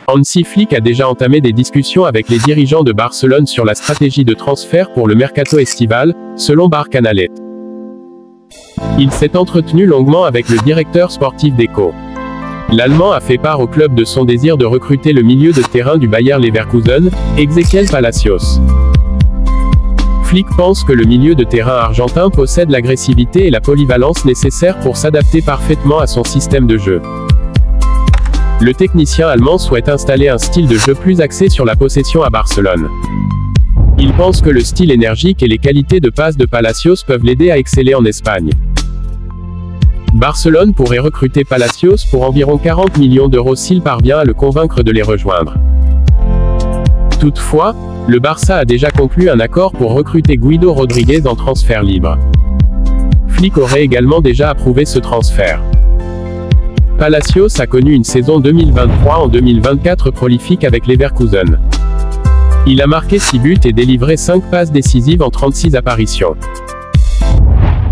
Hansi Flick a déjà entamé des discussions avec les dirigeants de Barcelone sur la stratégie de transfert pour le mercato estival, selon Barcanalet. Il s'est entretenu longuement avec le directeur sportif d'Echo. L'Allemand a fait part au club de son désir de recruter le milieu de terrain du Bayer Leverkusen, Ezequiel Palacios. Flick pense que le milieu de terrain argentin possède l'agressivité et la polyvalence nécessaires pour s'adapter parfaitement à son système de jeu. Le technicien allemand souhaite installer un style de jeu plus axé sur la possession à Barcelone. Il pense que le style énergique et les qualités de passe de Palacios peuvent l'aider à exceller en Espagne. Barcelone pourrait recruter Palacios pour environ 40 millions d'euros s'il parvient à le convaincre de les rejoindre. Toutefois, le Barça a déjà conclu un accord pour recruter Guido Rodriguez en transfert libre. Flick aurait également déjà approuvé ce transfert. Palacios a connu une saison 2023 en 2024 prolifique avec Leverkusen. Il a marqué 6 buts et délivré 5 passes décisives en 36 apparitions.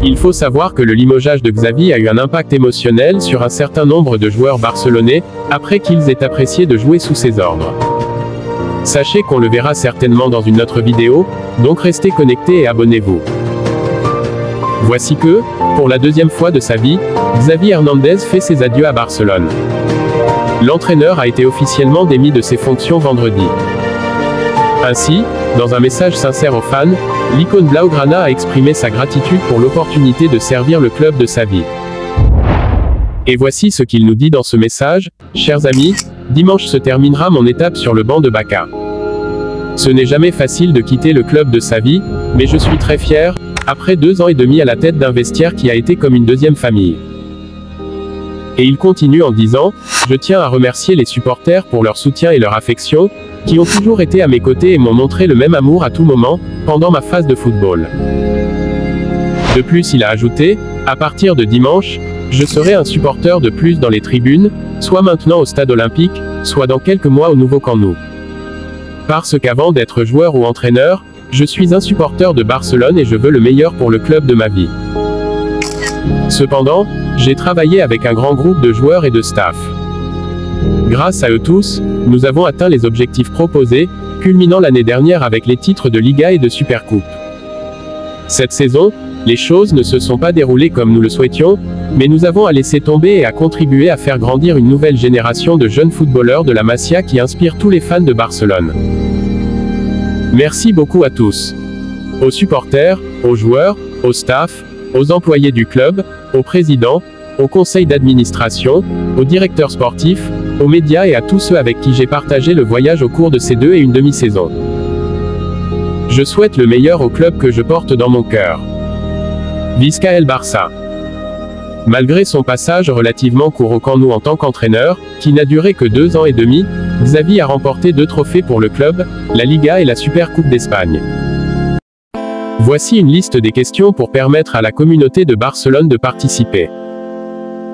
Il faut savoir que le limogeage de Xavi a eu un impact émotionnel sur un certain nombre de joueurs barcelonais, après qu'ils aient apprécié de jouer sous ses ordres. Sachez qu'on le verra certainement dans une autre vidéo, donc restez connectés et abonnez-vous. Voici que, pour la deuxième fois de sa vie, Xavi Hernandez fait ses adieux à Barcelone. L'entraîneur a été officiellement démis de ses fonctions vendredi. Ainsi, dans un message sincère aux fans, l'icône blaugrana a exprimé sa gratitude pour l'opportunité de servir le club de sa vie. Et voici ce qu'il nous dit dans ce message: « Chers amis, dimanche se terminera mon étape sur le banc de Barça. Ce n'est jamais facile de quitter le club de sa vie, mais je suis très fier, après 2 ans et demi à la tête d'un vestiaire qui a été comme une deuxième famille. » Et il continue en disant: « Je tiens à remercier les supporters pour leur soutien et leur affection, qui ont toujours été à mes côtés et m'ont montré le même amour à tout moment, pendant ma phase de football. » De plus, il a ajouté: « À partir de dimanche, je serai un supporter de plus dans les tribunes, soit maintenant au stade olympique, soit dans quelques mois au nouveau Camp Nou. Parce qu'avant d'être joueur ou entraîneur, je suis un supporter de Barcelone et je veux le meilleur pour le club de ma vie. Cependant, j'ai travaillé avec un grand groupe de joueurs et de staff. Grâce à eux tous, nous avons atteint les objectifs proposés, culminant l'année dernière avec les titres de Liga et de Supercoupe. Cette saison, les choses ne se sont pas déroulées comme nous le souhaitions, mais nous avons à laisser tomber et à contribuer à faire grandir une nouvelle génération de jeunes footballeurs de la Masia qui inspire tous les fans de Barcelone. Merci beaucoup à tous. Aux supporters, aux joueurs, au staff, aux employés du club, au président, au conseil d'administration, aux directeurs sportifs, aux médias et à tous ceux avec qui j'ai partagé le voyage au cours de ces 2 et une demi-saison. Je souhaite le meilleur au club que je porte dans mon cœur. Visca El Barça. Malgré son passage relativement court au Camp Nou en tant qu'entraîneur, qui n'a duré que 2 ans et demi, Xavi a remporté 2 trophées pour le club, la Liga et la Supercoupe d'Espagne. Voici une liste des questions pour permettre à la communauté de Barcelone de participer.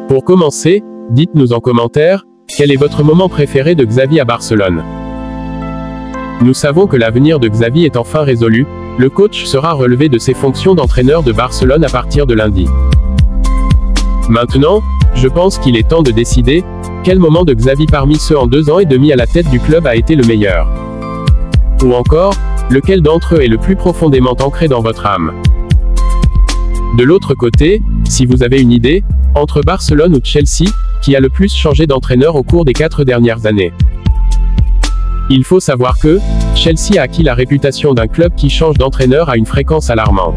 Pour commencer, dites-nous en commentaire, quel est votre moment préféré de Xavi à Barcelone? Nous savons que l'avenir de Xavi est enfin résolu, le coach sera relevé de ses fonctions d'entraîneur de Barcelone à partir de lundi. Maintenant, je pense qu'il est temps de décider, quel moment de Xavi parmi ceux en 2 ans et demi à la tête du club a été le meilleur? Ou encore, lequel d'entre eux est le plus profondément ancré dans votre âme? De l'autre côté, si vous avez une idée, entre Barcelone ou Chelsea, qui a le plus changé d'entraîneur au cours des 4 dernières années? Il faut savoir que, Chelsea a acquis la réputation d'un club qui change d'entraîneur à une fréquence alarmante.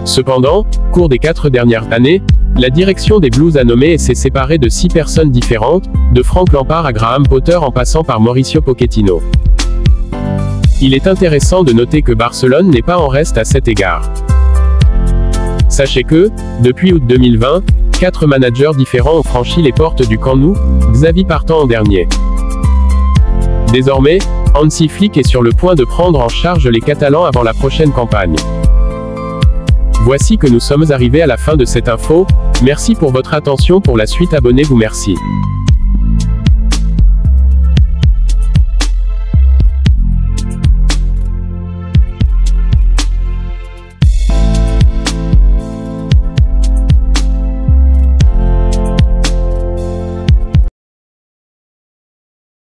Cependant, au cours des 4 dernières années, la direction des Blues a nommé et s'est séparée de 6 personnes différentes, de Frank Lampard à Graham Potter en passant par Mauricio Pochettino. Il est intéressant de noter que Barcelone n'est pas en reste à cet égard. Sachez que, depuis août 2020, 4 managers différents ont franchi les portes du Camp Nou, Xavi partant en dernier. Désormais, Hansi Flick est sur le point de prendre en charge les Catalans avant la prochaine campagne. Voici que nous sommes arrivés à la fin de cette info, merci pour votre attention, pour la suite abonnez-vous, merci.